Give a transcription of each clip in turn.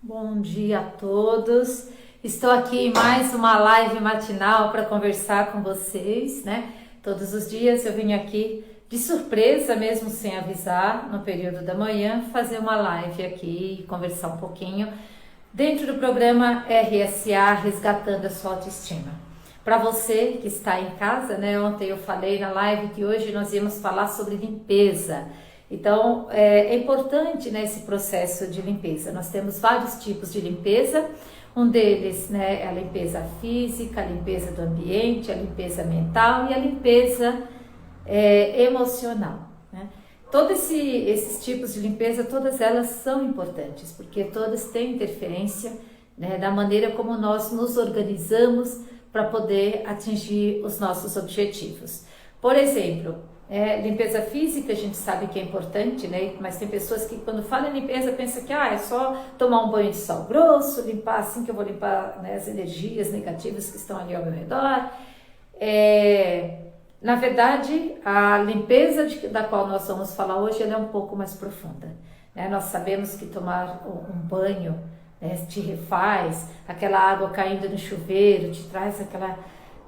Bom dia a todos. Estou aqui em mais uma live matinal para conversar com vocês, né? Todos os dias eu venho aqui de surpresa, mesmo sem avisar, no período da manhã, fazer uma live aqui e conversar um pouquinho dentro do programa RSA Resgatando a Sua Autoestima. Para você que está em casa, né? Ontem eu falei na live que hoje nós íamos falar sobre limpeza. Então, é importante, né, esse processo de limpeza. Nós temos vários tipos de limpeza. Um deles, né, é a limpeza física, a limpeza do ambiente, a limpeza mental e a limpeza emocional, né? Todos esses tipos de limpeza, todas elas são importantes, porque todas têm interferência, né, da maneira como nós nos organizamos para poder atingir os nossos objetivos. Por exemplo, limpeza física a gente sabe que é importante, né? Mas tem pessoas que quando falam em limpeza pensam que é só tomar um banho de sal grosso, limpar assim que eu vou limpar, né, as energias negativas que estão ali ao meu redor. Na verdade, a limpeza da qual nós vamos falar hoje ela é um pouco mais profunda, né? Nós sabemos que tomar um banho, né, te refaz, aquela água caindo no chuveiro te traz aquela,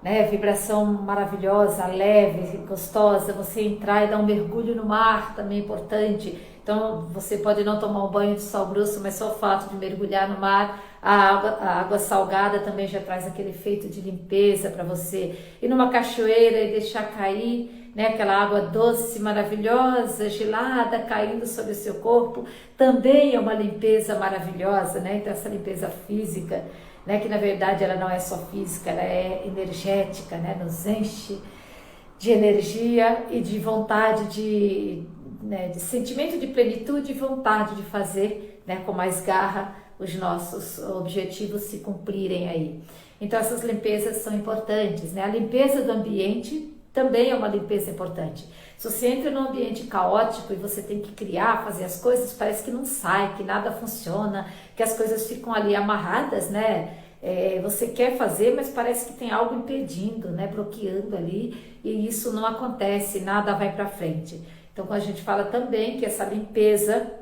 né, vibração maravilhosa, leve, gostosa. Você entrar e dar um mergulho no mar também é importante. Então você pode não tomar um banho de sal grosso, mas só o fato de mergulhar no mar, a água salgada também já traz aquele efeito de limpeza para você. Ir numa cachoeira e deixar cair, né, aquela água doce, maravilhosa, gelada, caindo sobre o seu corpo, também é uma limpeza maravilhosa, né? Então essa limpeza física, né, que na verdade ela não é só física, ela é energética, né, nos enche de energia e de vontade, de sentimento de plenitude e vontade de fazer, né, com mais garra os nossos objetivos se cumprirem aí. Então essas limpezas são importantes, né? A limpeza do ambiente também é uma limpeza importante. Se você entra num ambiente caótico e você tem que criar, fazer as coisas, parece que não sai, que nada funciona, que as coisas ficam ali amarradas, né? Você quer fazer, mas parece que tem algo impedindo, né? Bloqueando ali, e isso não acontece, nada vai para frente. Então, quando a gente fala também que essa limpeza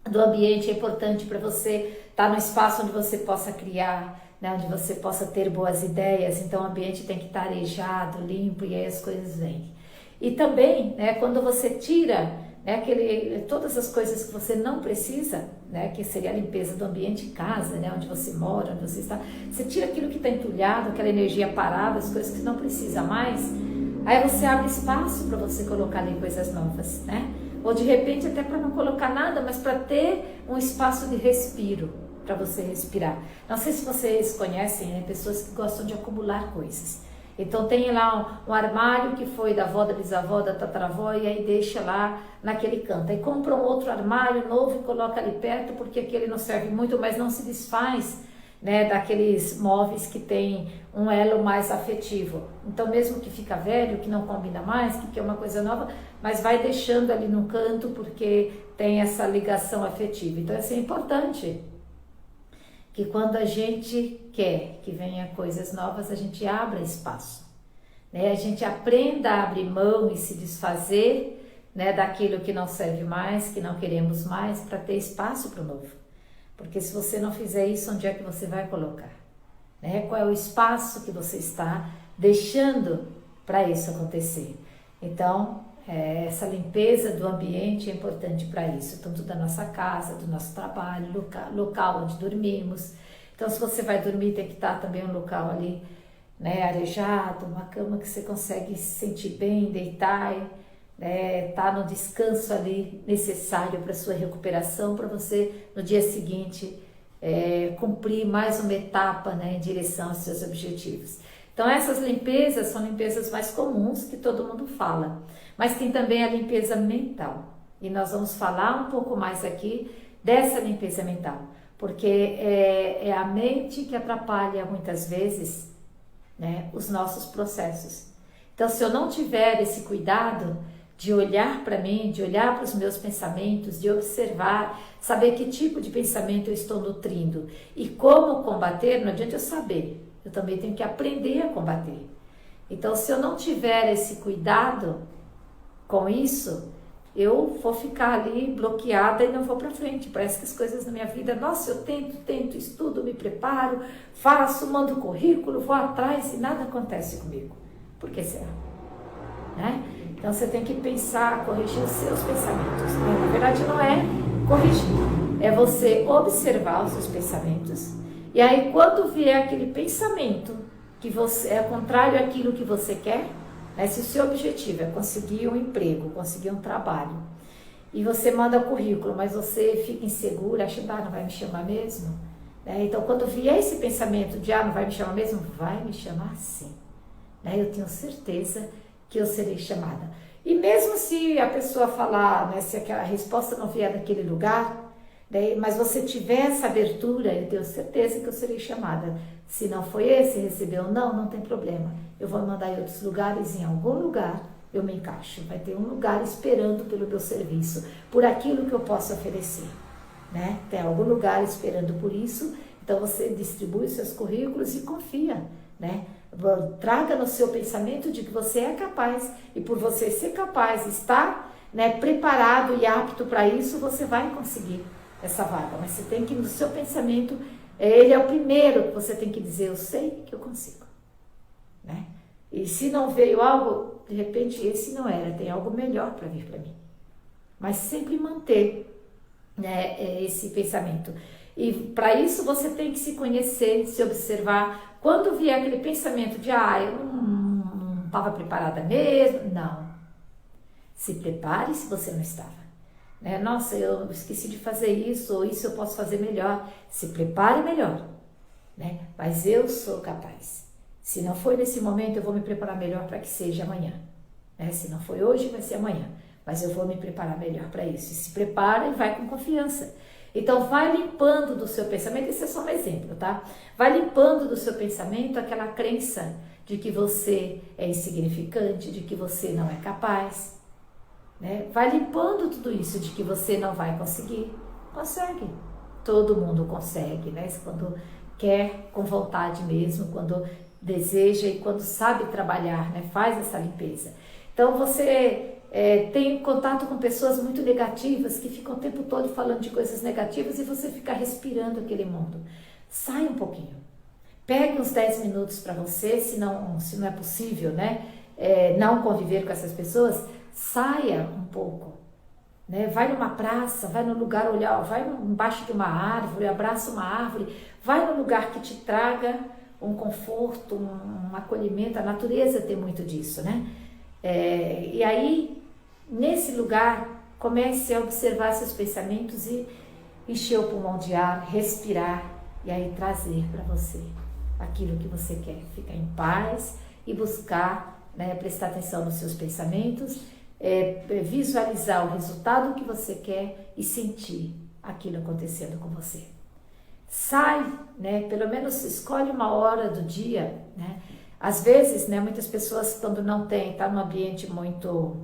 do ambiente é importante para você estar no espaço onde você possa criar, né, onde você possa ter boas ideias. Então o ambiente tem que estar arejado, limpo, e aí as coisas vêm. E também, né, quando você tira, né, todas as coisas que você não precisa, né, que seria a limpeza do ambiente em casa, né, onde você mora, onde você está, você tira aquilo que está entulhado, aquela energia parada, as coisas que não precisa mais, aí você abre espaço para você colocar ali coisas novas, né? Ou de repente até para não colocar nada, mas para ter um espaço de respiro, para você respirar. Não sei se vocês conhecem, né, pessoas que gostam de acumular coisas. Então tem lá um armário que foi da avó, da bisavó, da tataravó, e aí deixa lá naquele canto. Aí compra um outro armário novo e coloca ali perto, porque aquele não serve muito, mas não se desfaz, né, daqueles móveis que tem um elo mais afetivo. Então mesmo que fica velho, que não combina mais, que é uma coisa nova, mas vai deixando ali no canto porque tem essa ligação afetiva. Então assim, é importante que quando a gente quer que venha coisas novas, a gente abra espaço, né? A gente aprenda a abrir mão e se desfazer, né, daquilo que não serve mais, que não queremos mais, para ter espaço para o novo. Porque se você não fizer isso, onde é que você vai colocar? Né? Qual é o espaço que você está deixando para isso acontecer? Então, essa limpeza do ambiente é importante para isso, tanto da nossa casa, do nosso trabalho, local onde dormimos. Então, se você vai dormir, tem que estar também um local ali, né, arejado, uma cama que você consegue se sentir bem, deitar, tá no descanso ali necessário para sua recuperação, para você no dia seguinte cumprir mais uma etapa, né, em direção aos seus objetivos. Então essas limpezas são limpezas mais comuns que todo mundo fala, mas tem também a limpeza mental, e nós vamos falar um pouco mais aqui dessa limpeza mental, porque é a mente que atrapalha muitas vezes, né, os nossos processos. Então se eu não tiver esse cuidado de olhar para mim, de olhar para os meus pensamentos, de observar, saber que tipo de pensamento eu estou nutrindo e como combater, não adianta eu saber, eu também tenho que aprender a combater. Então, se eu não tiver esse cuidado com isso, eu vou ficar ali bloqueada e não vou para frente. Parece que as coisas na minha vida, nossa, eu tento, estudo, me preparo, faço, mando currículo, vou atrás e nada acontece comigo. Por que será? Né? Então você tem que pensar, corrigir os seus pensamentos. Na verdade não é corrigir, é você observar os seus pensamentos. E aí quando vier aquele pensamento que você é contrário àquilo que você quer, né? Se o seu objetivo é conseguir um emprego, conseguir um trabalho, e você manda currículo, mas você fica insegura, acha que não vai me chamar mesmo, né? Então quando vier esse pensamento de não vai me chamar mesmo, vai me chamar sim, né? Eu tenho certeza que eu serei chamada. E mesmo se a pessoa falar, né, se a resposta não vier daquele lugar, né, mas você tiver essa abertura, eu tenho certeza que eu serei chamada. Se não foi esse, recebeu não tem problema. Eu vou mandar em outros lugares, em algum lugar eu me encaixo. Vai ter um lugar esperando pelo meu serviço, por aquilo que eu posso oferecer, né? Tem algum lugar esperando por isso, então você distribui os seus currículos e confia, né? Traga no seu pensamento de que você é capaz, e por você ser capaz, estar, né, preparado e apto para isso, você vai conseguir essa vaga. Mas você tem que, no seu pensamento, ele é o primeiro que você tem que dizer, eu sei que eu consigo, né? E se não veio algo, de repente esse não era, tem algo melhor para vir para mim. Mas sempre manter, né, esse pensamento. E para isso você tem que se conhecer, se observar. Quando vier aquele pensamento de, eu não estava preparada mesmo, não. Se prepare se você não estava. Né? Nossa, eu esqueci de fazer isso, ou isso eu posso fazer melhor. Se prepare melhor, né? Mas eu sou capaz. Se não foi nesse momento, eu vou me preparar melhor para que seja amanhã. Né? Se não foi hoje, vai ser amanhã. Mas eu vou me preparar melhor para isso. E se prepara e vai com confiança. Então, vai limpando do seu pensamento, esse é só um exemplo, tá? Vai limpando do seu pensamento aquela crença de que você é insignificante, de que você não é capaz, né? Vai limpando tudo isso de que você não vai conseguir. Consegue. Todo mundo consegue, né? Quando quer com vontade mesmo, quando deseja e quando sabe trabalhar, né? Faz essa limpeza. Então, você tem contato com pessoas muito negativas que ficam o tempo todo falando de coisas negativas e você fica respirando aquele mundo. Sai um pouquinho. Pegue uns 10 minutos para você, se não é possível, né? Não conviver com essas pessoas, saia um pouco. Né? Vai numa praça, vai num lugar, vai embaixo de uma árvore, abraça uma árvore, vai num lugar que te traga um conforto, um acolhimento. A natureza tem muito disso, né? E aí, nesse lugar, comece a observar seus pensamentos e encher o pulmão de ar, respirar e aí trazer para você aquilo que você quer. Ficar em paz e buscar, né, prestar atenção nos seus pensamentos, visualizar o resultado que você quer e sentir aquilo acontecendo com você. Sai, né, pelo menos escolhe uma hora do dia, né? Às vezes, né, muitas pessoas quando não tem, tá num ambiente muito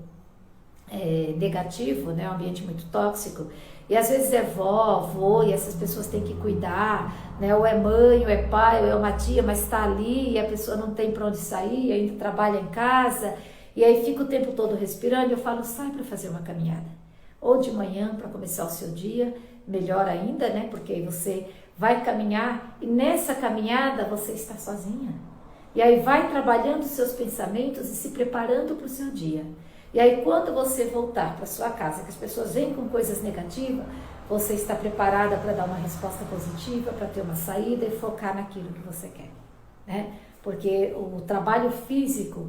negativo, né, um ambiente muito tóxico, e às vezes é vó, avô, e essas pessoas têm que cuidar, né, ou é mãe, ou é pai, ou é uma tia, mas está ali e a pessoa não tem para onde sair, ainda trabalha em casa, e aí fica o tempo todo respirando. Eu falo, sai para fazer uma caminhada, ou de manhã para começar o seu dia, melhor ainda, né, porque aí você vai caminhar e nessa caminhada você está sozinha. E aí vai trabalhando os seus pensamentos e se preparando para o seu dia. E aí quando você voltar para sua casa, que as pessoas vêm com coisas negativas, você está preparada para dar uma resposta positiva, para ter uma saída e focar naquilo que você quer, né? Porque o trabalho físico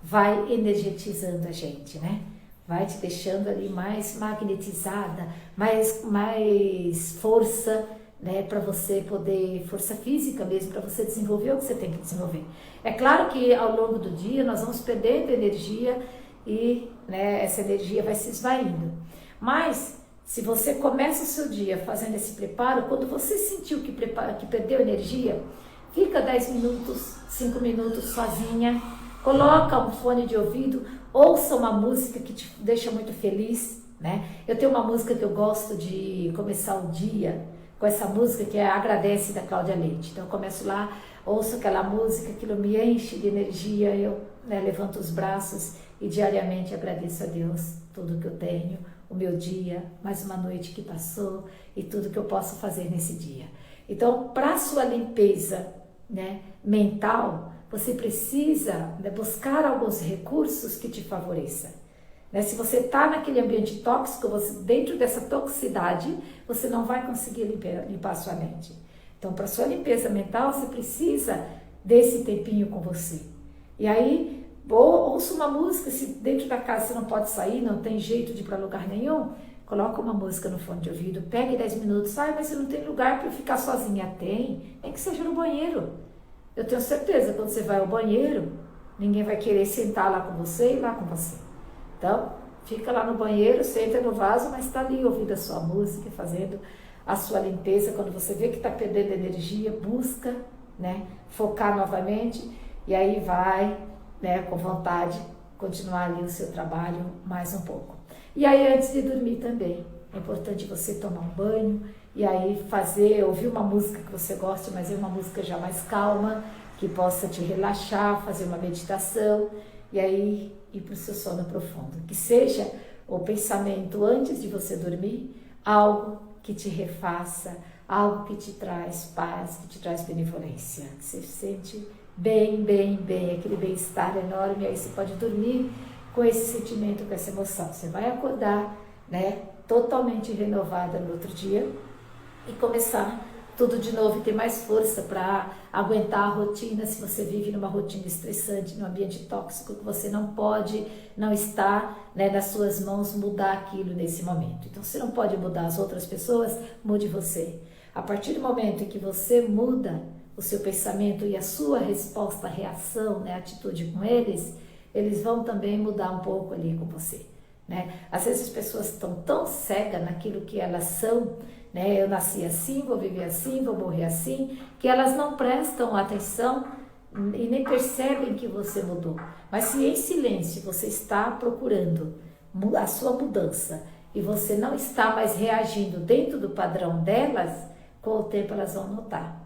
vai energetizando a gente, né? Vai te deixando ali mais magnetizada, mais força, né, para você poder, força física mesmo, para você desenvolver o que você tem que desenvolver. É claro que ao longo do dia nós vamos perdendo energia e, né, essa energia vai se esvaindo. Mas se você começa o seu dia fazendo esse preparo, quando você sentiu que perdeu energia, fica 10 minutos, 5 minutos sozinha, coloca um fone de ouvido, ouça uma música que te deixa muito feliz, né? Eu tenho uma música que eu gosto de começar o dia com essa música que é Agradece, da Cláudia Leite. Então eu começo lá, ouço aquela música, aquilo me enche de energia, eu, né, levanto os braços e diariamente agradeço a Deus tudo que eu tenho, o meu dia, mais uma noite que passou e tudo que eu posso fazer nesse dia. Então, para a sua limpeza, né, mental, você precisa, né, buscar alguns recursos que te favoreçam. Né? Se você está naquele ambiente tóxico, dentro dessa toxicidade, você não vai conseguir limpar a sua mente. Então, para a sua limpeza mental, você precisa desse tempinho com você. E aí, ouça uma música, se dentro da casa você não pode sair, não tem jeito de ir para lugar nenhum, coloca uma música no fone de ouvido, pegue 10 minutos, mas você não tem lugar para ficar sozinha. Tem, nem que seja no banheiro. Eu tenho certeza, quando você vai ao banheiro, ninguém vai querer sentar lá com você e ir lá com você. Então, fica lá no banheiro, senta no vaso, mas está ali ouvindo a sua música, fazendo a sua limpeza. Quando você vê que está perdendo energia, busca, né, focar novamente e aí vai, né, com vontade, continuar ali o seu trabalho mais um pouco. E aí, antes de dormir também, é importante você tomar um banho e aí ouvir uma música que você gosta, mas é uma música já mais calma, que possa te relaxar, fazer uma meditação e aí ir para o seu sono profundo. Que seja o pensamento antes de você dormir, algo que te refaça, algo que te traz paz, que te traz benevolência. Você se sente bem, aquele bem-estar enorme, aí você pode dormir com esse sentimento, com essa emoção. Você vai acordar, né, totalmente renovada no outro dia e começar tudo de novo e ter mais força para aguentar a rotina. Se você vive numa rotina estressante, num ambiente tóxico, que você não pode, não está, né, nas suas mãos mudar aquilo nesse momento. Então, você não pode mudar as outras pessoas, mude você. A partir do momento em que você muda o seu pensamento e a sua resposta, a reação, né, a atitude com eles vão também mudar um pouco ali com você. Né? Às vezes as pessoas estão tão cegas naquilo que elas são, né? Eu nasci assim, vou viver assim, vou morrer assim, que elas não prestam atenção e nem percebem que você mudou. Mas se em silêncio você está procurando a sua mudança e você não está mais reagindo dentro do padrão delas, com o tempo elas vão notar,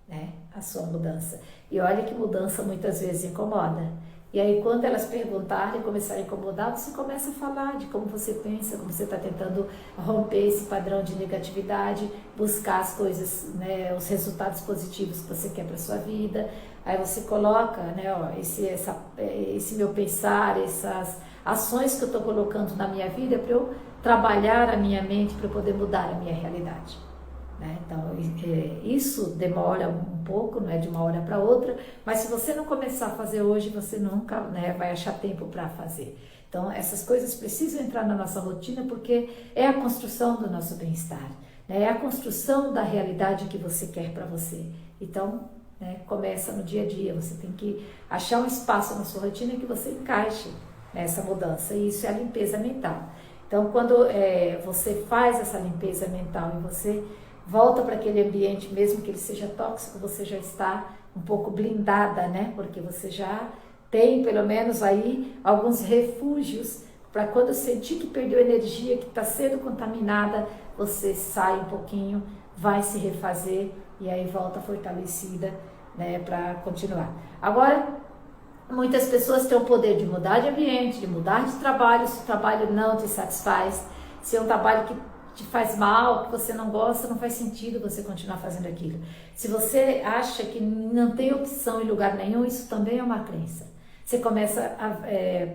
né, a sua mudança. E olha que mudança muitas vezes incomoda. E aí, quando elas perguntarem e começarem a incomodar, você começa a falar de como você pensa, como você está tentando romper esse padrão de negatividade, buscar as coisas, né, os resultados positivos que você quer para sua vida. Aí você coloca, né, esse meu pensar, essas ações que eu estou colocando na minha vida para eu trabalhar a minha mente, para eu poder mudar a minha realidade. Né? Então, isso demora um pouco, não é de uma hora para outra, mas se você não começar a fazer hoje, você nunca, né, vai achar tempo para fazer. Então, essas coisas precisam entrar na nossa rotina porque é a construção do nosso bem-estar, né? É a construção da realidade que você quer para você. Então, né, começa no dia a dia, você tem que achar um espaço na sua rotina que você encaixe nessa mudança, e isso é a limpeza mental. Então, quando você faz essa limpeza mental e você volta para aquele ambiente, mesmo que ele seja tóxico, você já está um pouco blindada, né? Porque você já tem, pelo menos aí, alguns refúgios para quando sentir que perdeu energia, que está sendo contaminada, você sai um pouquinho, vai se refazer e aí volta fortalecida, né, para continuar. Agora, muitas pessoas têm o poder de mudar de ambiente, de mudar de trabalho, se o trabalho não te satisfaz, se é um trabalho que te faz mal, que você não gosta, não faz sentido você continuar fazendo aquilo. Se você acha que não tem opção em lugar nenhum, isso também é uma crença. Você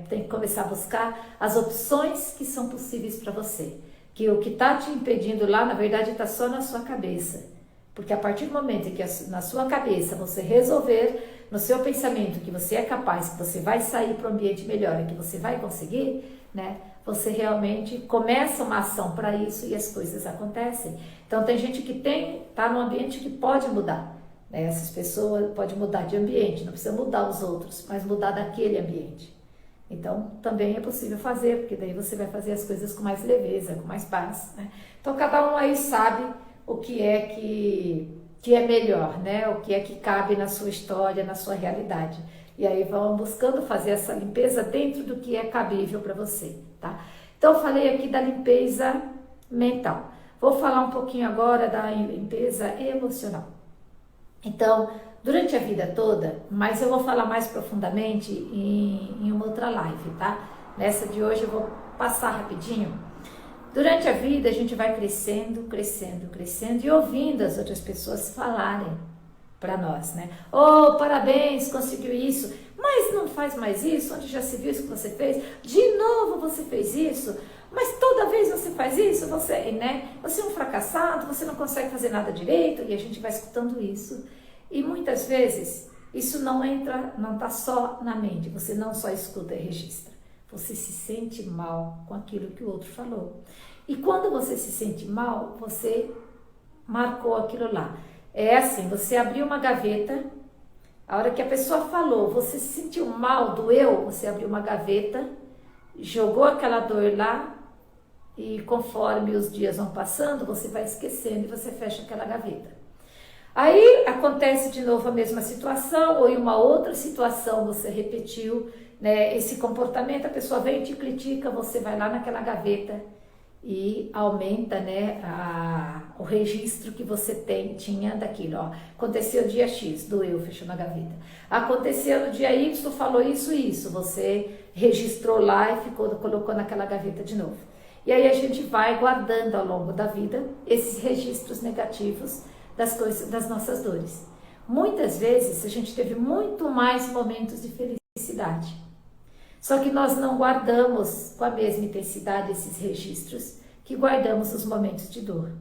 tem que começar a buscar as opções que são possíveis para você. Que o que está te impedindo lá, na verdade, está só na sua cabeça. Porque a partir do momento em que na sua cabeça você resolver, no seu pensamento, que você é capaz, que você vai sair para um ambiente melhor e que você vai conseguir, né? Você realmente começa uma ação para isso e as coisas acontecem. Então, tem gente que está num ambiente que pode mudar. Né? Essas pessoas podem mudar de ambiente, não precisa mudar os outros, mas mudar daquele ambiente. Então, também é possível fazer, porque daí você vai fazer as coisas com mais leveza, com mais paz. Né? Então, cada um aí sabe o que é que é melhor, né? O que é que cabe na sua história, na sua realidade. E aí vão buscando fazer essa limpeza dentro do que é cabível para você, tá? Então, eu falei aqui da limpeza mental. Vou falar um pouquinho agora da limpeza emocional. Então, durante a vida toda, mas eu vou falar mais profundamente em uma outra live, tá? Nessa de hoje eu vou passar rapidinho. Durante a vida a gente vai crescendo, crescendo, crescendo e ouvindo as outras pessoas falarem para nós, né? Oh, parabéns, conseguiu isso, mas não faz mais isso, onde já se viu isso que você fez? De novo você fez isso, mas toda vez você faz isso, você, né? Você é um fracassado, você não consegue fazer nada direito, e a gente vai escutando isso. E muitas vezes isso não entra, não está só na mente, você não só escuta e registra, você se sente mal com aquilo que o outro falou. E quando você se sente mal, você marcou aquilo lá. É assim, você abriu uma gaveta, a hora que a pessoa falou, você se sentiu mal, doeu, você abriu uma gaveta, jogou aquela dor lá e conforme os dias vão passando, você vai esquecendo e você fecha aquela gaveta. Aí acontece de novo a mesma situação ou em uma outra situação você repetiu, né, esse comportamento, a pessoa vem e te critica, você vai lá naquela gaveta e aumenta, né, o registro que você tinha daquilo. Ó. Aconteceu dia X, doeu, fechou na gaveta. Aconteceu no dia Y, falou isso, você registrou lá e colocou naquela gaveta de novo. E aí a gente vai guardando ao longo da vida esses registros negativos das coisas, das nossas dores. Muitas vezes a gente teve muito mais momentos de felicidade. Só que nós não guardamos com a mesma intensidade esses registros que guardamos os momentos de dor.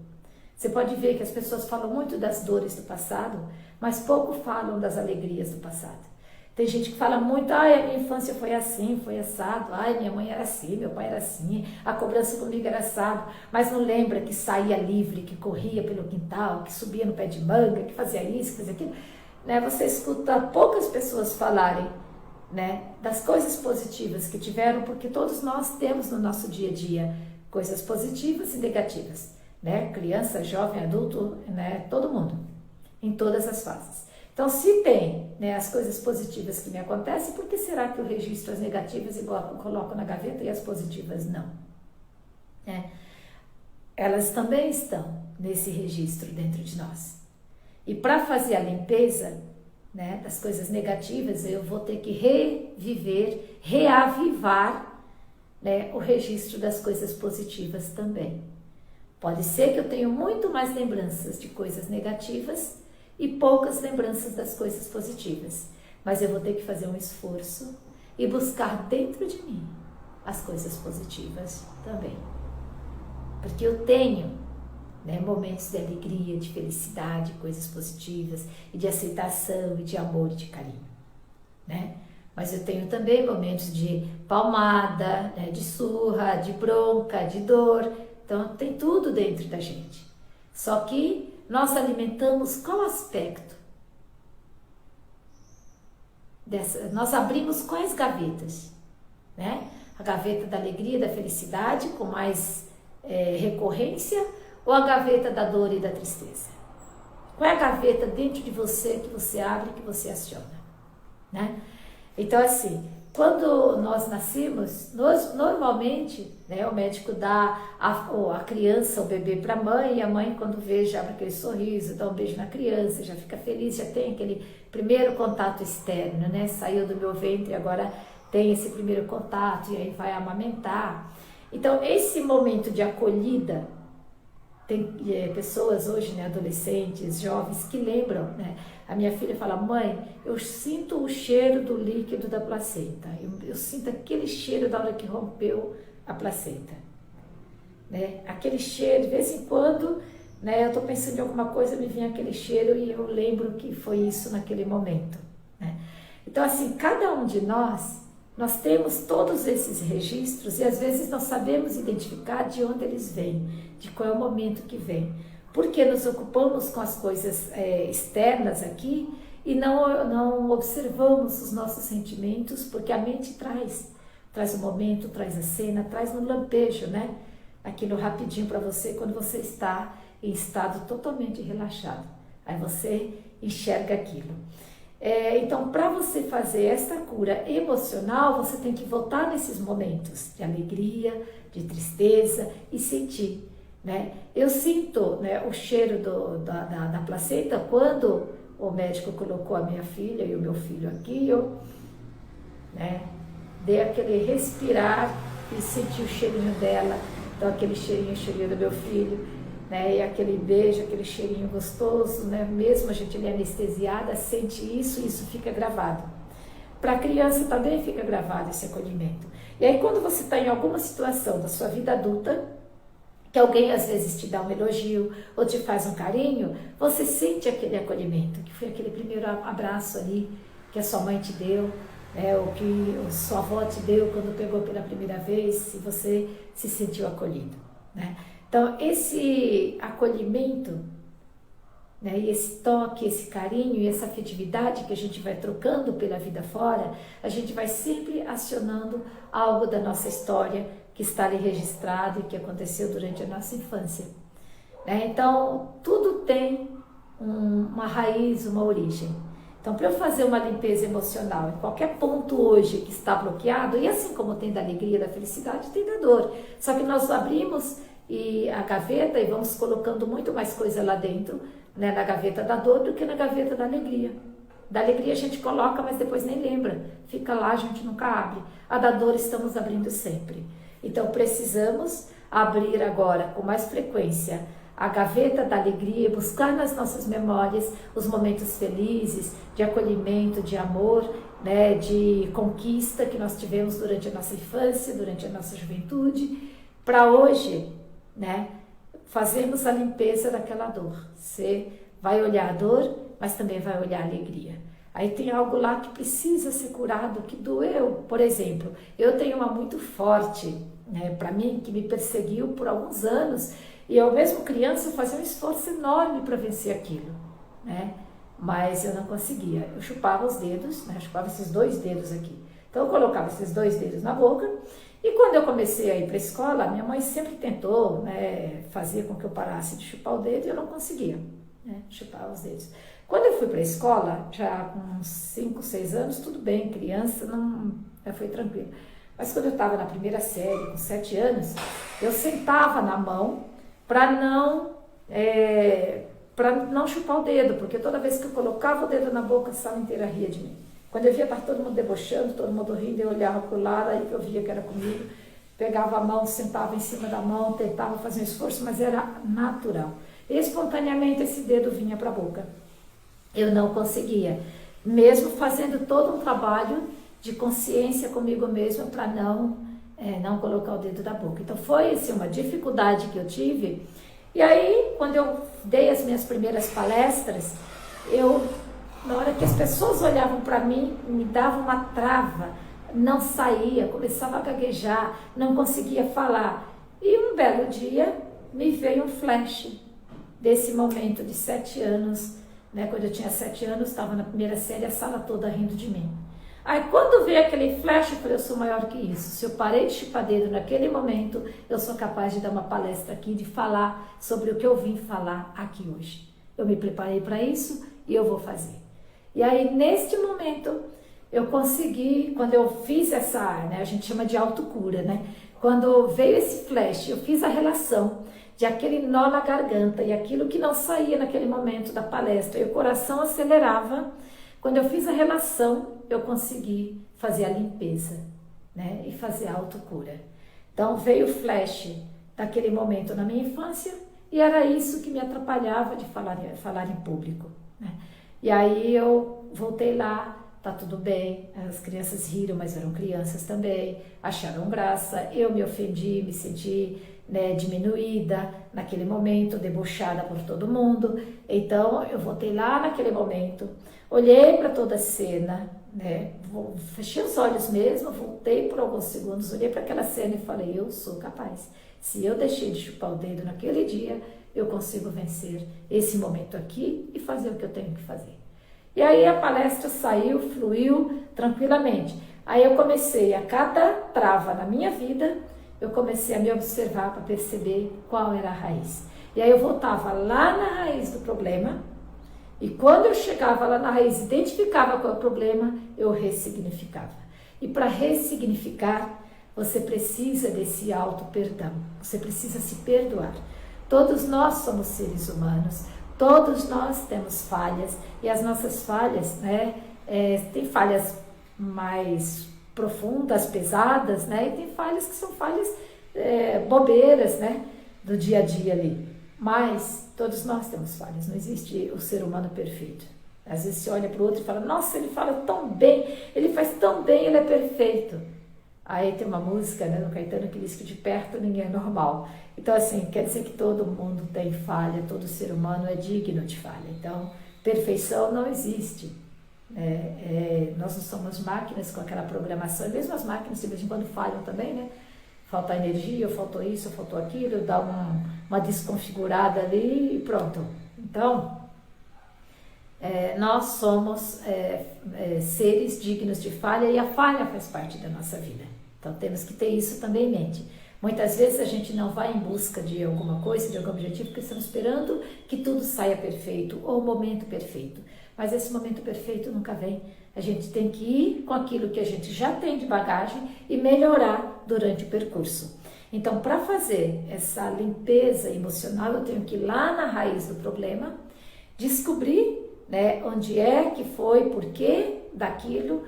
Você pode ver que as pessoas falam muito das dores do passado, mas pouco falam das alegrias do passado. Tem gente que fala muito, ai, a minha infância foi assim, foi assado, ai, minha mãe era assim, meu pai era assim, a cobrança comigo era assado, mas não lembra que saía livre, que corria pelo quintal, que subia no pé de manga, que fazia isso, que fazia aquilo. Né? Você escuta poucas pessoas falarem, né, das coisas positivas que tiveram, porque todos nós temos no nosso dia a dia coisas positivas e negativas, né? Criança, jovem, adulto, né? Todo mundo, em todas as fases. Então, se tem, né, as coisas positivas que me acontecem, por que será que eu registro as negativas e coloco na gaveta e as positivas não? Elas também estão nesse registro dentro de nós. E para fazer a limpeza, né, das coisas negativas, eu vou ter que reviver, reavivar, né, o registro das coisas positivas também. Pode ser que eu tenha muito mais lembranças de coisas negativas e poucas lembranças das coisas positivas, mas eu vou ter que fazer um esforço e buscar dentro de mim as coisas positivas também. Porque eu tenho, né, momentos de alegria, de felicidade, coisas positivas, e de aceitação, e de amor e de carinho, né? Mas eu tenho também momentos de palmada, né, de surra, de bronca, de dor. Então tem tudo dentro da gente. Só que nós alimentamos qual aspecto? Nós abrimos quais gavetas? Né? A gaveta da alegria, da felicidade, com mais recorrência, ou a gaveta da dor e da tristeza? Qual é a gaveta dentro de você que você abre, que você aciona? Né? Então, assim, quando nós nascemos, normalmente, né, o médico dá a criança, o bebê para a mãe, e a mãe, quando vê, já abre aquele sorriso, dá um beijo na criança, já fica feliz, já tem aquele primeiro contato externo, né? Saiu do meu ventre, agora tem esse primeiro contato, e aí vai amamentar. Então, esse momento de acolhida, tem pessoas hoje, né, adolescentes, jovens, que lembram, né? A minha filha fala, mãe, eu sinto o cheiro do líquido da placenta, eu sinto aquele cheiro da hora que rompeu a placenta, né? Aquele cheiro, de vez em quando, né, eu estou pensando em alguma coisa, me vem aquele cheiro e eu lembro que foi isso naquele momento, né? Então, assim, cada um de nós temos todos esses registros e às vezes nós sabemos identificar de onde eles vêm, de qual é o momento que vem. Porque nos ocupamos com as coisas externas aqui e não observamos os nossos sentimentos, porque a mente traz o momento, traz a cena, traz no lampejo, né? Aquilo rapidinho para você quando você está em estado totalmente relaxado. Aí você enxerga aquilo. Então, para você fazer essa cura emocional, você tem que voltar nesses momentos de alegria, de tristeza e sentir, né? Eu sinto, né, o cheiro da placenta quando o médico colocou a minha filha e o meu filho aqui, eu, né, dei aquele respirar e senti o cheirinho dela, então aquele cheirinho do meu filho, né, e aquele beijo, aquele cheirinho gostoso, né, mesmo a gente ali anestesiada, sente isso, isso fica gravado. Para a criança também fica gravado esse acolhimento. E aí quando você está em alguma situação da sua vida adulta, que alguém às vezes te dá um elogio ou te faz um carinho, você sente aquele acolhimento, que foi aquele primeiro abraço ali que a sua mãe te deu, o que a sua avó te deu quando pegou pela primeira vez, e você se sentiu acolhido, né? Então, esse acolhimento, né, e esse toque, esse carinho e essa afetividade que a gente vai trocando pela vida fora, a gente vai sempre acionando algo da nossa história que está ali registrado e que aconteceu durante a nossa infância, né? Então, tudo tem uma raiz, uma origem. Então, para eu fazer uma limpeza emocional em qualquer ponto hoje que está bloqueado, e assim como tem da alegria, da felicidade, tem da dor. Só que nós abrimos a gaveta e vamos colocando muito mais coisa lá dentro, né, na gaveta da dor do que na gaveta da alegria. Da alegria a gente coloca, mas depois nem lembra. Fica lá, a gente nunca abre. A da dor estamos abrindo sempre. Então, precisamos abrir agora com mais frequência a gaveta da alegria, buscar nas nossas memórias os momentos felizes, de acolhimento, de amor, né, de conquista que nós tivemos durante a nossa infância, durante a nossa juventude, para hoje, né, fazermos a limpeza daquela dor. Você vai olhar a dor, mas também vai olhar a alegria. Aí tem algo lá que precisa ser curado, que doeu. Por exemplo, eu tenho uma muito forte, né, para mim, que me perseguiu por alguns anos, e eu mesmo criança fazia um esforço enorme para vencer aquilo, né? Mas eu não conseguia. Eu chupava os dedos, né? Eu chupava esses 2 dedos aqui. Então eu colocava esses 2 dedos na boca, e quando eu comecei a ir para a escola, minha mãe sempre tentou, né, fazer com que eu parasse de chupar o dedo, e eu não conseguia, né, chupar os dedos. Quando eu fui para a escola, já com uns 5, 6 anos, tudo bem, criança, não, foi tranquilo. Mas quando eu estava na primeira série, com 7 anos, eu sentava na mão para não chupar o dedo, porque toda vez que eu colocava o dedo na boca, a sala inteira ria de mim. Quando eu via estar todo mundo debochando, todo mundo rindo, eu olhava para o lado, aí eu via que era comigo, pegava a mão, sentava em cima da mão, tentava fazer um esforço, mas era natural. Espontaneamente esse dedo vinha para a boca. Eu não conseguia, mesmo fazendo todo um trabalho de consciência comigo mesma para não colocar o dedo na boca. Então foi assim, uma dificuldade que eu tive. E aí, quando eu dei as minhas primeiras palestras, na hora que as pessoas olhavam para mim, me dava uma trava, não saía, começava a gaguejar, não conseguia falar. E um belo dia me veio um flash desse momento de 7 anos, né? Quando eu tinha 7 anos, estava na primeira série, a sala toda rindo de mim. Aí quando veio aquele flash, eu falei, eu sou maior que isso. Se eu parei de chupar dedo naquele momento, eu sou capaz de dar uma palestra aqui, de falar sobre o que eu vim falar aqui hoje. Eu me preparei para isso e eu vou fazer. E aí, neste momento, eu consegui, quando eu fiz essa, né, a gente chama de autocura, né? Quando veio esse flash, eu fiz a relação de aquele nó na garganta e aquilo que não saía naquele momento da palestra, e o coração acelerava. Quando eu fiz a relação, eu consegui fazer a limpeza, né, e fazer a autocura. Então veio o flash daquele momento na minha infância, e era isso que me atrapalhava de falar em público, né? E aí eu voltei lá, tá tudo bem, as crianças riram, mas eram crianças também, acharam graça, eu me ofendi, me senti, né, diminuída naquele momento, debochada por todo mundo. Então eu voltei lá naquele momento, olhei para toda a cena, né, fechei os olhos mesmo, voltei por alguns segundos, olhei para aquela cena e falei, eu sou capaz. Se eu deixei de chupar o dedo naquele dia, eu consigo vencer esse momento aqui e fazer o que eu tenho que fazer. E aí a palestra saiu, fluiu tranquilamente. Aí eu comecei, a cada trava na minha vida, eu comecei a me observar para perceber qual era a raiz. E aí eu voltava lá na raiz do problema, e quando eu chegava lá na raiz, identificava qual é o problema, eu ressignificava. E para ressignificar, você precisa desse auto-perdão, você precisa se perdoar. Todos nós somos seres humanos, Todos nós temos falhas, e as nossas falhas, né, tem falhas mais profundas, pesadas, né, e tem falhas que são falhas bobeiras, né, do dia a dia ali. Mas todos nós temos falhas, não existe o ser humano perfeito. Às vezes você olha para o outro e fala, nossa, ele fala tão bem, ele faz tão bem, ele é perfeito. Aí tem uma música, né, do Caetano, que diz que de perto ninguém é normal. Então, assim, quer dizer que todo mundo tem falha, todo ser humano é digno de falha. Então, perfeição não existe. Nós não somos máquinas com aquela programação, e mesmo as máquinas de vez em quando falham também, né? Falta energia, ou faltou isso, ou faltou aquilo, dá uma desconfigurada ali e pronto. Então, nós somos seres dignos de falha, e a falha faz parte da nossa vida. Então temos que ter isso também em mente. Muitas vezes a gente não vai em busca de alguma coisa, de algum objetivo, porque estamos esperando que tudo saia perfeito, ou o momento perfeito. Mas esse momento perfeito nunca vem. A gente tem que ir com aquilo que a gente já tem de bagagem e melhorar durante o percurso. Então, para fazer essa limpeza emocional, eu tenho que ir lá na raiz do problema, descobrir, né, onde é que foi, por que daquilo,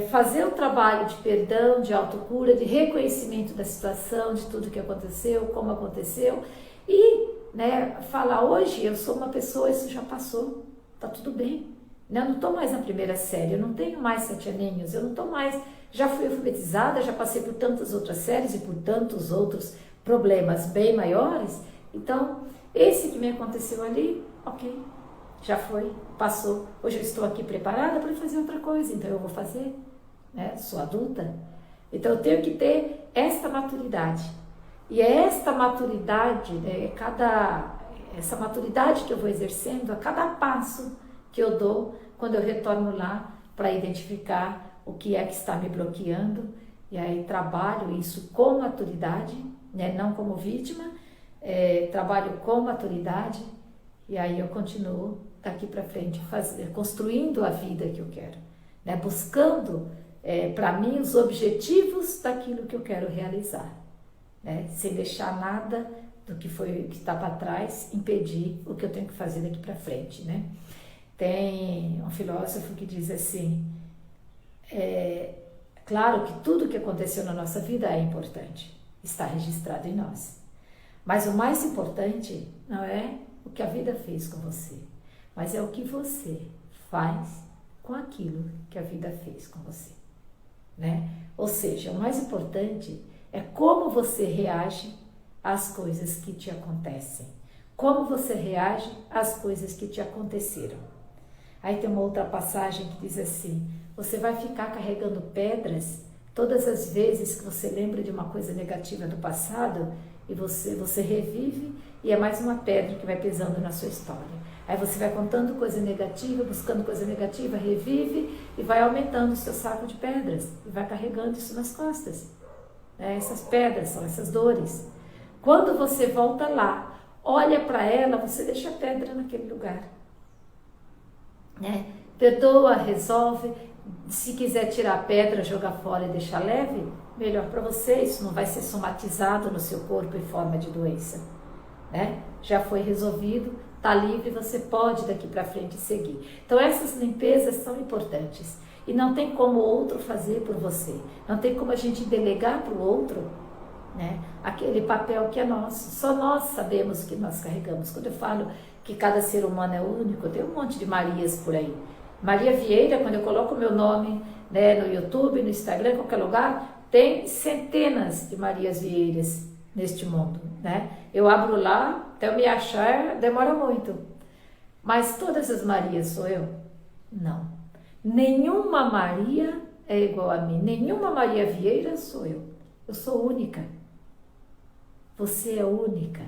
fazer o trabalho de perdão, de autocura, de reconhecimento da situação, de tudo que aconteceu, como aconteceu, e, né, falar, hoje eu sou uma pessoa, isso já passou, tá tudo bem, né? Eu não estou mais na primeira série, eu não tenho mais 7 aninhos, eu não estou mais, já fui alfabetizada, já passei por tantas outras séries e por tantos outros problemas bem maiores, então, esse que me aconteceu ali, ok, já foi, passou, hoje eu estou aqui preparada para fazer outra coisa, então eu vou fazer, né? Sou adulta, então eu tenho que ter esta maturidade, e é esta maturidade, né, essa maturidade que eu vou exercendo a cada passo que eu dou, quando eu retorno lá para identificar o que é que está me bloqueando, e aí trabalho isso com maturidade, né, não como vítima, trabalho com maturidade, e aí eu continuo daqui para frente, construindo a vida que eu quero, né? Buscando para mim os objetivos daquilo que eu quero realizar, né? Sem deixar nada do que estava atrás impedir o que eu tenho que fazer daqui para frente, né? Tem um filósofo que diz assim, claro que tudo que aconteceu na nossa vida é importante, está registrado em nós, mas o mais importante não é o que a vida fez com você, mas é o que você faz com aquilo que a vida fez com você, né? Ou seja, o mais importante é como você reage às coisas que te acontecem, como você reage às coisas que te aconteceram. Aí tem uma outra passagem que diz assim, você vai ficar carregando pedras todas as vezes que você lembra de uma coisa negativa do passado, e você revive, e é mais uma pedra que vai pesando na sua história. Aí você vai contando coisa negativa, buscando coisa negativa, revive e vai aumentando o seu saco de pedras e vai carregando isso nas costas. Essas pedras são essas dores. Quando você volta lá, olha para ela, você deixa a pedra naquele lugar, né? Perdoa, resolve. Se quiser tirar a pedra, jogar fora e deixar leve, melhor para você, isso não vai ser somatizado no seu corpo em forma de doença, né? Já foi resolvido, está livre, você pode daqui para frente seguir. Então essas limpezas são importantes e não tem como o outro fazer por você, não tem como a gente delegar para o outro, né, aquele papel que é nosso, só nós sabemos o que nós carregamos. Quando eu falo que cada ser humano é único, tem um monte de Marias por aí. Maria Vieira, quando eu coloco o meu nome, né, no YouTube, no Instagram, em qualquer lugar, tem centenas de Marias Vieiras neste mundo, né? Eu abro lá, até eu me achar, demora muito. Mas todas as Marias sou eu? Não. Nenhuma Maria é igual a mim, nenhuma Maria Vieira sou eu. Eu sou única. Você é única.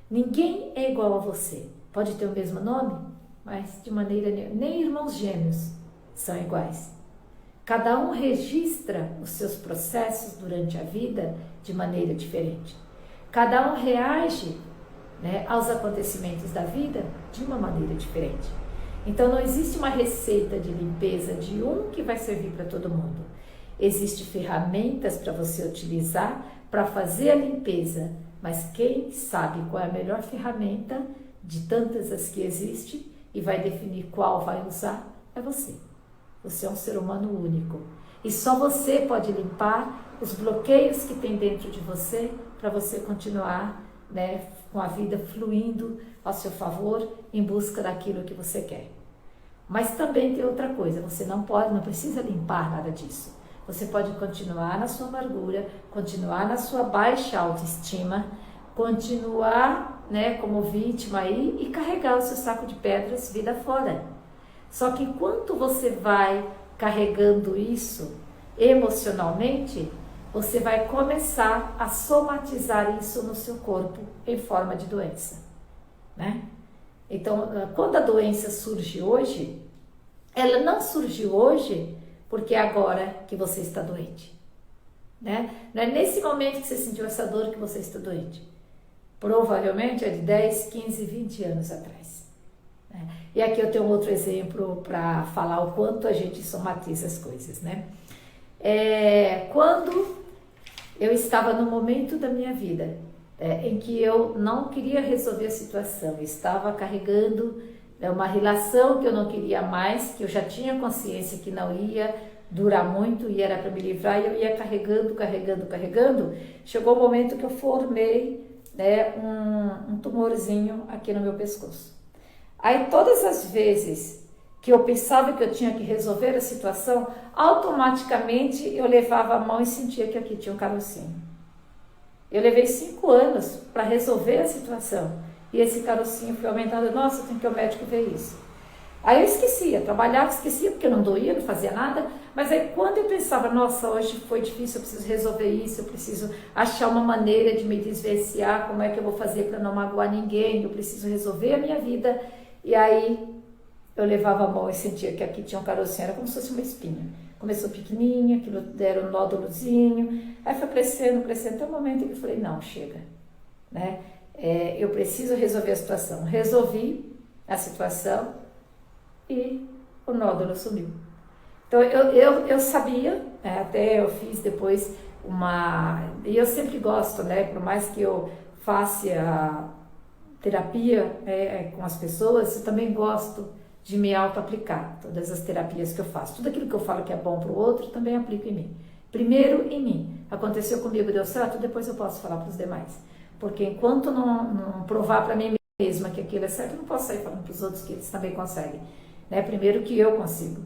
Ninguém é igual a você. Pode ter o mesmo nome, mas de maneira nenhuma. Nem irmãos gêmeos são iguais. Cada um registra os seus processos durante a vida de maneira diferente. Cada um reage, né, aos acontecimentos da vida de uma maneira diferente. Então não existe uma receita de limpeza de um que vai servir para todo mundo. Existem ferramentas para você utilizar para fazer a limpeza, mas quem sabe qual é a melhor ferramenta de tantas as que existem e vai definir qual vai usar, é você. Você é um ser humano único. E só você pode limpar os bloqueios que tem dentro de você para você continuar, né, com a vida fluindo ao seu favor em busca daquilo que você quer. Mas também tem outra coisa, você não precisa limpar nada disso. Você pode continuar na sua amargura, continuar na sua baixa autoestima, continuar, né, como vítima aí e carregar o seu saco de pedras vida fora. Só que enquanto você vai carregando isso emocionalmente, você vai começar a somatizar isso no seu corpo em forma de doença, né? Então, quando a doença surge hoje, ela não surgiu hoje porque é agora que você está doente, né? Não é nesse momento que você sentiu essa dor que você está doente. Provavelmente é de 10, 15, 20 anos atrás. Né? E aqui eu tenho um outro exemplo para falar o quanto a gente somatiza as coisas, né? Quando eu estava no momento da minha vida em que eu não queria resolver a situação, estava carregando uma relação que eu não queria mais, que eu já tinha consciência que não ia durar muito e era para me livrar, e eu ia carregando. Chegou o momento que eu formei, né, um tumorzinho aqui no meu pescoço. Aí todas as vezes que eu pensava que eu tinha que resolver a situação, automaticamente eu levava a mão e sentia que aqui tinha um carocinho. Eu levei 5 anos para resolver a situação e esse carocinho foi aumentando. Nossa, tem que ir ao médico ver isso. Aí eu esquecia, trabalhava, esquecia porque eu não doía, não fazia nada, mas aí quando eu pensava, nossa, hoje foi difícil, eu preciso resolver isso, eu preciso achar uma maneira de me desvencilhar, como é que eu vou fazer para não magoar ninguém, eu preciso resolver a minha vida, e aí eu levava a mão e sentia que aqui tinha um carocinho, era como se fosse uma espinha. Começou pequenininha, aquilo era um nódulozinho, aí foi crescendo, até o momento em que eu falei, não, chega, né? Eu preciso resolver a situação. Resolvi a situação e o nódulo sumiu. Então eu sabia, até eu fiz depois e eu sempre gosto, né, por mais que eu faça a terapia com as pessoas, eu também gosto de me auto-aplicar, todas as terapias que eu faço. Tudo aquilo que eu falo que é bom para o outro, também aplico em mim. Primeiro em mim. Aconteceu comigo, deu certo, depois eu posso falar para os demais. Porque enquanto não provar para mim mesma que aquilo é certo, eu não posso sair falando para os outros que eles também conseguem. Né? Primeiro que eu consigo.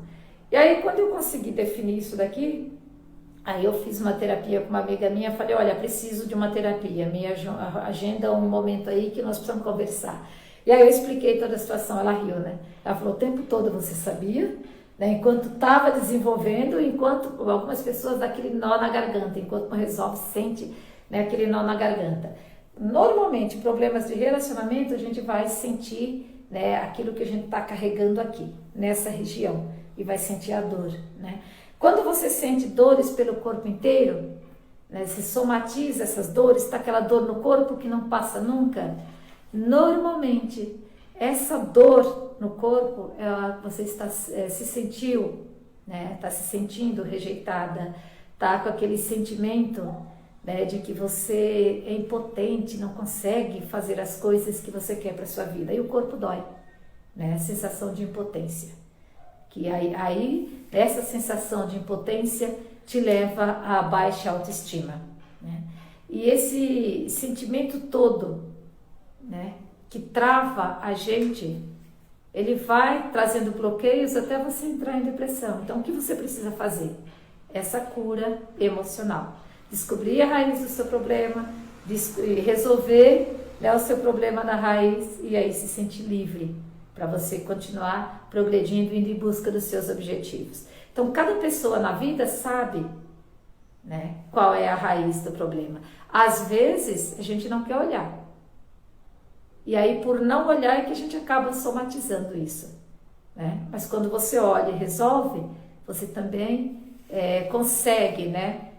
E aí, quando eu consegui definir isso daqui, aí eu fiz uma terapia com uma amiga minha, falei, olha, preciso de uma terapia, me agenda um momento aí que nós precisamos conversar. E aí eu expliquei toda a situação, ela riu, né? Ela falou, o tempo todo você sabia, né? Enquanto estava desenvolvendo, enquanto algumas pessoas dão aquele nó na garganta, enquanto não resolve, sente, né, aquele nó na garganta. Normalmente, problemas de relacionamento, a gente vai sentir, né, aquilo que a gente está carregando aqui, nessa região, e vai sentir a dor, né? Quando você sente dores pelo corpo inteiro, né, se somatiza essas dores, está aquela dor no corpo que não passa nunca, normalmente, essa dor no corpo, você está, se sentiu, né, está se sentindo rejeitada, está com aquele sentimento, né, de que você é impotente, não consegue fazer as coisas que você quer para sua vida. E o corpo dói, né, a sensação de impotência. Que aí essa sensação de impotência te leva a baixa autoestima, né? E esse sentimento todo, né, que trava a gente, ele vai trazendo bloqueios até você entrar em depressão. Então, o que você precisa fazer? Essa cura emocional. Descobrir a raiz do seu problema, resolver, né, o seu problema na raiz e aí se sentir livre para você continuar progredindo, indo em busca dos seus objetivos. Então, cada pessoa na vida sabe, né, qual é a raiz do problema. Às vezes, a gente não quer olhar. E aí, por não olhar, é que a gente acaba somatizando isso, né? Mas quando você olha e resolve, você também consegue, né,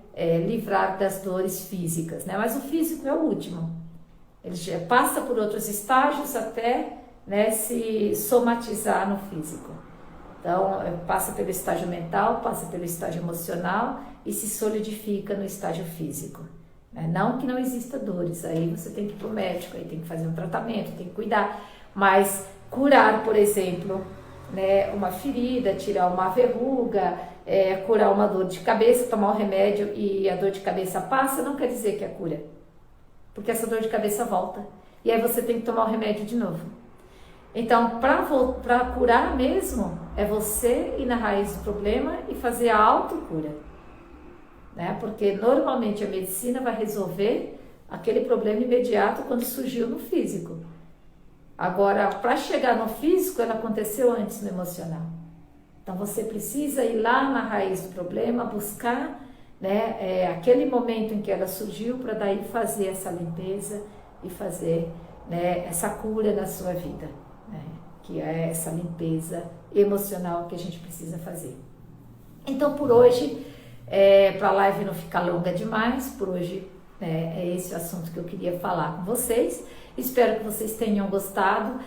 livrar das dores físicas, né? Mas o físico é o último. Ele já passa por outros estágios até, né, se somatizar no físico. Então, passa pelo estágio mental, passa pelo estágio emocional e se solidifica no estágio físico. Não que não exista dores, aí você tem que ir para o médico, aí tem que fazer um tratamento, tem que cuidar. Mas curar, por exemplo, né, uma ferida, tirar uma verruga, curar uma dor de cabeça, tomar um remédio e a dor de cabeça passa, não quer dizer que é cura. Porque essa dor de cabeça volta. E aí você tem que tomar o remédio de novo. Então, para curar mesmo, é você ir na raiz do problema e fazer a autocura. Né? Porque normalmente a medicina vai resolver aquele problema imediato quando surgiu no físico. Agora, para chegar no físico, ela aconteceu antes no emocional. Então, você precisa ir lá na raiz do problema, buscar, né, aquele momento em que ela surgiu, para daí fazer essa limpeza e fazer, né, essa cura na sua vida, né, que é essa limpeza emocional que a gente precisa fazer. Então, por hoje, para a live não ficar longa demais, por hoje é esse o assunto que eu queria falar com vocês. Espero que vocês tenham gostado.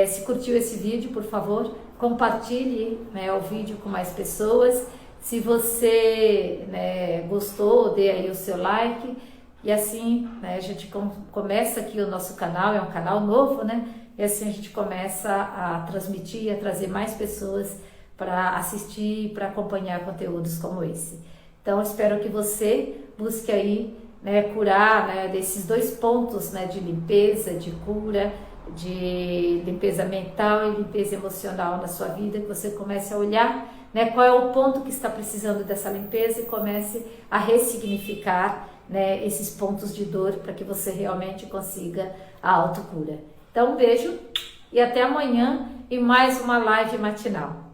Se curtiu esse vídeo, por favor, compartilhe, né, o vídeo com mais pessoas. Se você, né, gostou, dê aí o seu like. E assim, né, a gente começa aqui o nosso canal, é um canal novo, né? E assim a gente começa a transmitir, a trazer mais pessoas para assistir, para acompanhar conteúdos como esse. Então, espero que você busque aí, né, curar, né, desses dois pontos, né, de limpeza, de cura, de limpeza mental e limpeza emocional na sua vida, que você comece a olhar, né, qual é o ponto que está precisando dessa limpeza e comece a ressignificar, né, esses pontos de dor para que você realmente consiga a autocura. Então, um beijo e até amanhã em mais uma live matinal.